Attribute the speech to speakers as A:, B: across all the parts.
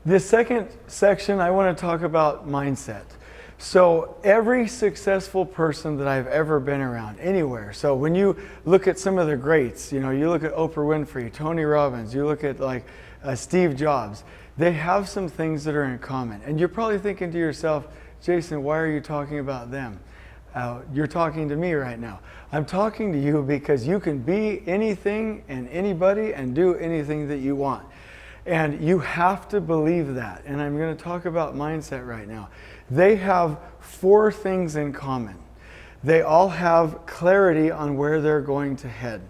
A: This second section, I want to talk about mindset. So every successful person that I've ever been around, anywhere. So when you look at some of the greats, you look at Oprah Winfrey, Tony Robbins, you look at like Steve Jobs, they have some things that are in common. And you're probably thinking to yourself, Jason, why are you talking about them? You're talking to me right now. I'm talking to you because you can be anything and anybody and do anything that you want. And you have to believe that. And I'm going to talk about mindset right now. They have 4 things in common. They all have clarity on where they're going to head.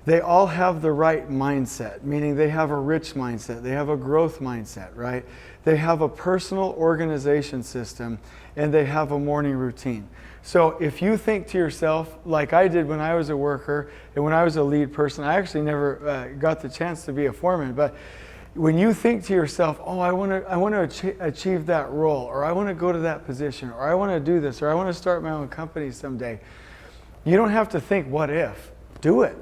A: They all have the right mindset, meaning they have a rich mindset. They have a growth mindset, right? They have a personal organization system, and they have a morning routine. So if you think to yourself, like I did when I was a worker and when I was a lead person, I actually never got the chance to be a foreman, but when you think to yourself, oh, I want to achieve that role, or I want to go to that position, or I want to do this, or I want to start my own company someday, you don't have to think, what if? Do it.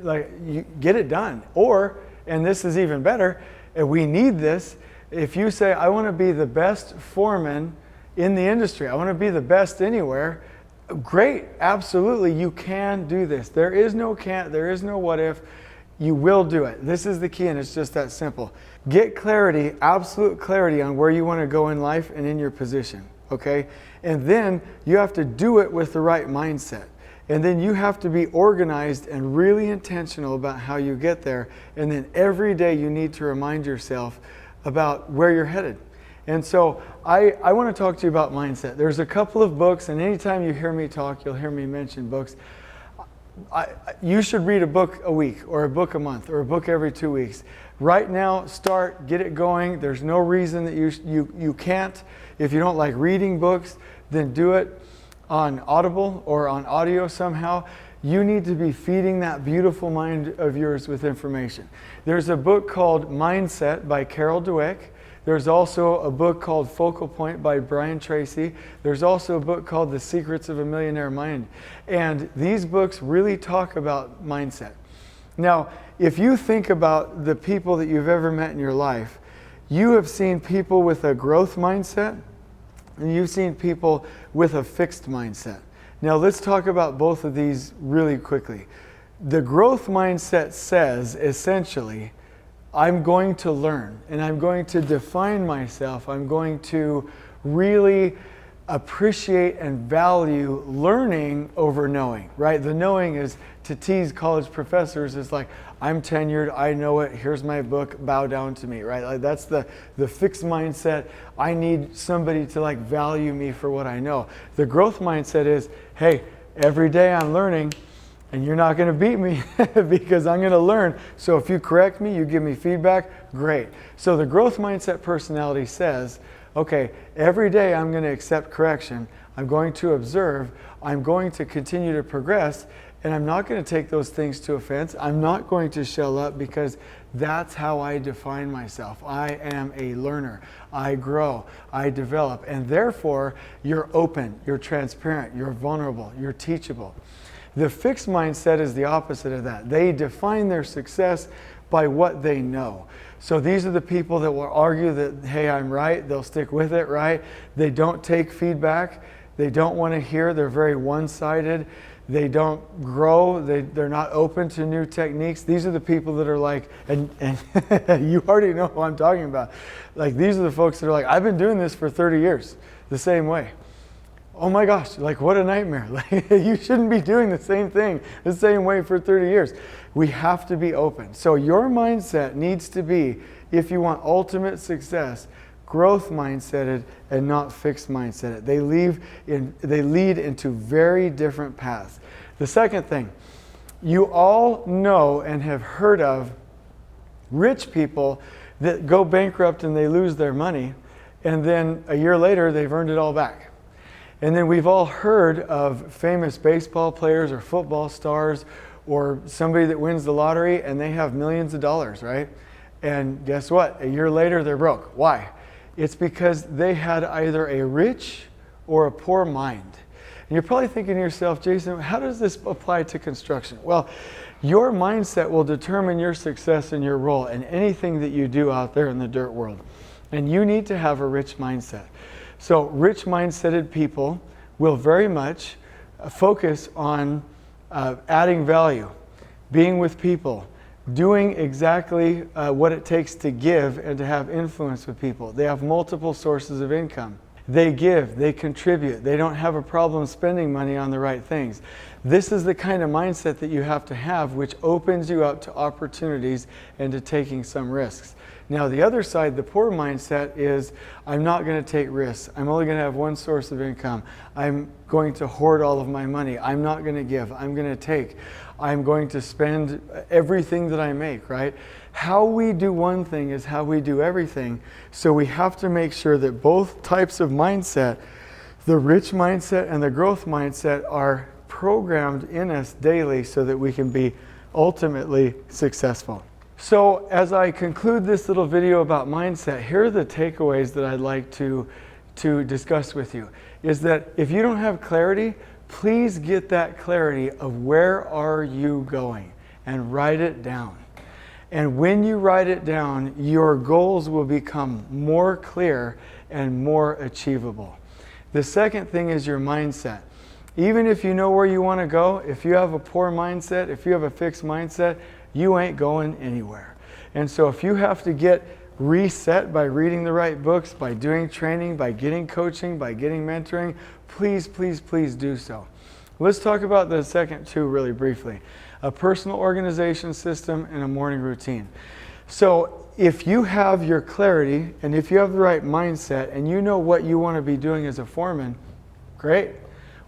A: Like, you get it done. Or, and this is even better, and we need this, if you say, I want to be the best foreman in the industry, I want to be the best anywhere, great, absolutely, you can do this. There is no can't, there is no what if. You will do it. This is the key, and it's just that simple. Get clarity, absolute clarity on where you want to go in life and in your position, okay? And then you have to do it with the right mindset. And then you have to be organized and really intentional about how you get there. And then every day you need to remind yourself about where you're headed. And so I want to talk to you about mindset. There's a couple of books, and anytime you hear me talk, you'll hear me mention books. You should read a book a week, or a book a month, or a book every 2 weeks. Right now, start, get it going. There's no reason that you can't. If you don't like reading books, then do it on Audible or on audio somehow. You need to be feeding that beautiful mind of yours with information. There's a book called Mindset by Carol Dweck. There's also a book called Focal Point by Brian Tracy. There's also a book called The Secrets of a Millionaire Mind. And these books really talk about mindset. Now, if you think about the people that you've ever met in your life, you have seen people with a growth mindset, and you've seen people with a fixed mindset. Now, let's talk about both of these really quickly. The growth mindset says, essentially, I'm going to learn, and I'm going to define myself. I'm going to really appreciate and value learning over knowing, right? The knowing is, to tease college professors, is like, I'm tenured, I know it, here's my book, bow down to me, right? Like, that's the fixed mindset. I need somebody to like value me for what I know. The growth mindset is, hey, every day I'm learning, and you're not going to beat me because I'm going to learn. So if you correct me, you give me feedback, great. So the growth mindset personality says, okay, every day I'm going to accept correction. I'm going to observe. I'm going to continue to progress. And I'm not going to take those things to offense. I'm not going to shell up, because that's how I define myself. I am a learner. I grow. I develop. And therefore, you're open. You're transparent. You're vulnerable. You're teachable. The fixed mindset is the opposite of that. They define their success by what they know. So these are the people that will argue that, hey, I'm right. They'll stick with it, right? They don't take feedback. They don't want to hear. They're very one-sided. They don't grow. They're not open to new techniques. These are the people that are like, and you already know who I'm talking about. Like, these are the folks that are like, I've been doing this for 30 years the same way. Oh my gosh, like, what a nightmare. Like, you shouldn't be doing the same thing the same way for 30 years. We have to be open. So your mindset needs to be, if you want ultimate success, growth mindseted and not fixed mindseted. They lead into very different paths. The second thing, you all know and have heard of rich people that go bankrupt and they lose their money, and then a year later they've earned it all back. And then we've all heard of famous baseball players or football stars, or somebody that wins the lottery and they have millions of dollars, right? And guess what? A year later they're broke. Why? It's because they had either a rich or a poor mind. And you're probably thinking to yourself, Jason, how does this apply to construction? Well, your mindset will determine your success in your role and anything that you do out there in the dirt world. And you need to have a rich mindset. So rich mindseted people will very much focus on adding value, being with people, doing exactly what it takes to give and to have influence with people. They have multiple sources of income. They give, they contribute, they don't have a problem spending money on the right things. This is the kind of mindset that you have to have, which opens you up to opportunities and to taking some risks. Now the other side, the poor mindset, is I'm not going to take risks. I'm only going to have one source of income. I'm going to hoard all of my money. I'm not going to give. I'm going to take. I'm going to spend everything that I make, right? How we do one thing is how we do everything. So we have to make sure that both types of mindset, the rich mindset and the growth mindset, are programmed in us daily so that we can be ultimately successful. So as I conclude this little video about mindset, here are the takeaways that I'd like to discuss with you. Is that if you don't have clarity, please get that clarity of where are you going and write it down. And when you write it down, your goals will become more clear and more achievable. The second thing is your mindset. Even if you know where you want to go, if you have a poor mindset, if you have a fixed mindset, you ain't going anywhere. And so if you have to get reset by reading the right books, by doing training, by getting coaching, by getting mentoring, please, please, please do so. Let's talk about the second two really briefly. A personal organization system and a morning routine. So if you have your clarity and if you have the right mindset and you know what you want to be doing as a foreman, great.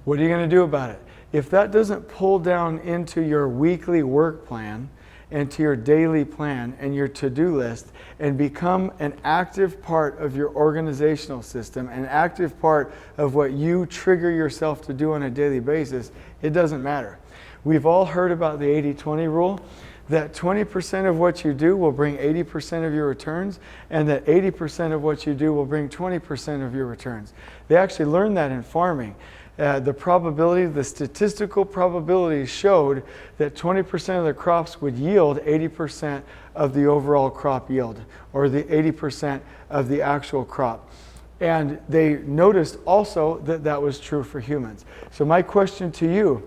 A: What are you going to do about it? If that doesn't pull down into your weekly work plan and to your daily plan and your to-do list and become an active part of your organizational system, an active part of what you trigger yourself to do on a daily basis, it doesn't matter. We've all heard about the 80-20 rule, that 20% of what you do will bring 80% of your returns, and that 80% of what you do will bring 20% of your returns. They actually learned that in farming. The statistical probability showed that 20% of the crops would yield 80% of the overall crop yield, or the 80% of the actual crop. And they noticed also that that was true for humans. So my question to you,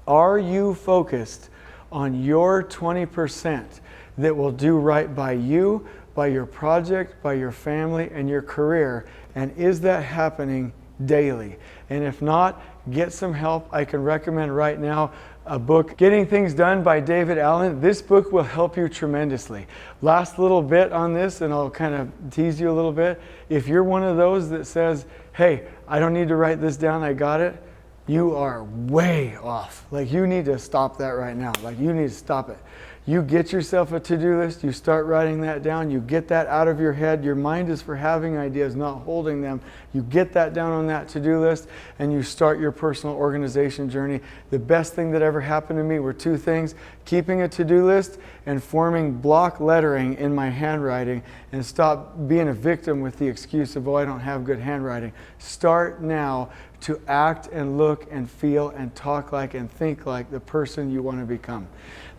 A: are you focused on your 20% that will do right by you, by your project, by your family, and your career? And is that happening daily? And if not, get some help. I can recommend right now a book, Getting Things Done by David Allen. This book will help you tremendously. Last little bit on this, and I'll kind of tease you a little bit. If you're one of those that says, hey, I don't need to write this down, I got it, you are way off. Like, you need to stop that right now. Like, you need to stop it. You get yourself a to-do list, you start writing that down, you get that out of your head. Your mind is for having ideas, not holding them. You get that down on that to-do list and you start your personal organization journey. The best thing that ever happened to me were two things: keeping a to-do list and forming block lettering in my handwriting, and stop being a victim with the excuse of, oh, I don't have good handwriting. Start now to act and look and feel and talk like and think like the person you want to become.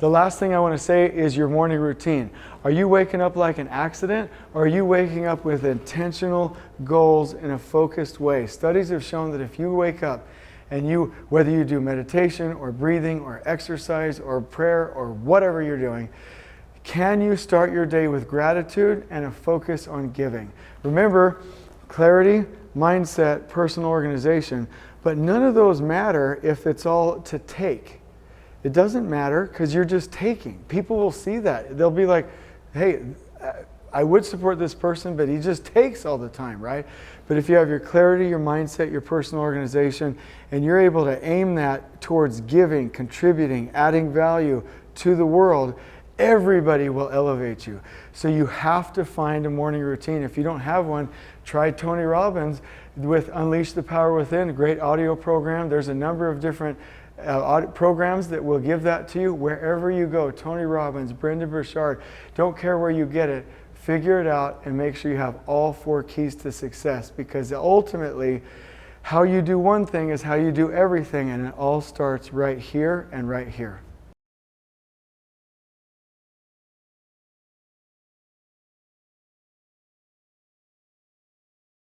A: The last thing I want to say is your morning routine. Are you waking up like an accident, or are you waking up with intentional goals in a focused way? Studies have shown that if you wake up and whether you do meditation or breathing or exercise or prayer or whatever you're doing, can you start your day with gratitude and a focus on giving? Remember, clarity, mindset, personal organization, but none of those matter if it's all to take. It doesn't matter because you're just taking. People will see that. They'll be like, hey, I would support this person, but he just takes all the time, right? But if you have your clarity, your mindset, your personal organization, and you're able to aim that towards giving, contributing, adding value to the world, everybody will elevate you. So you have to find a morning routine. If you don't have one, try Tony Robbins with Unleash the Power Within, a great audio program. There's a number of different programs that will give that to you wherever you go. Tony Robbins, Brendon Burchard, don't care where you get it. Figure it out and make sure you have all 4 keys to success, because ultimately how you do one thing is how you do everything, and it all starts right here and right here.